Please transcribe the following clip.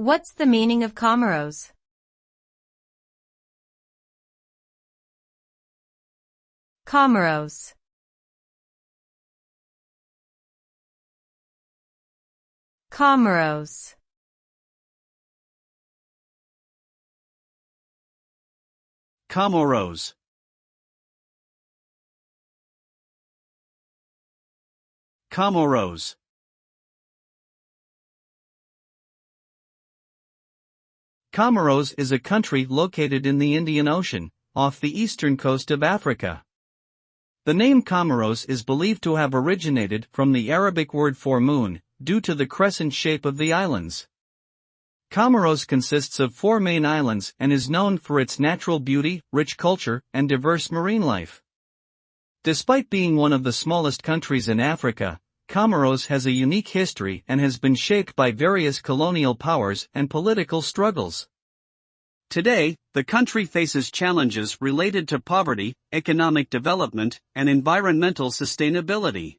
What's the meaning of Comoros? Comoros. Comoros. Comoros. Comoros. Comoros is a country located in the Indian Ocean, off the eastern coast of Africa. The name Comoros is believed to have originated from the Arabic word for moon, due to the crescent shape of the islands. Comoros consists of 4 main islands and is known for its natural beauty, rich culture, and diverse marine life. Despite being one of the smallest countries in Africa, Comoros has a unique history and has been shaped by various colonial powers and political struggles. Today, the country faces challenges related to poverty, economic development, and environmental sustainability.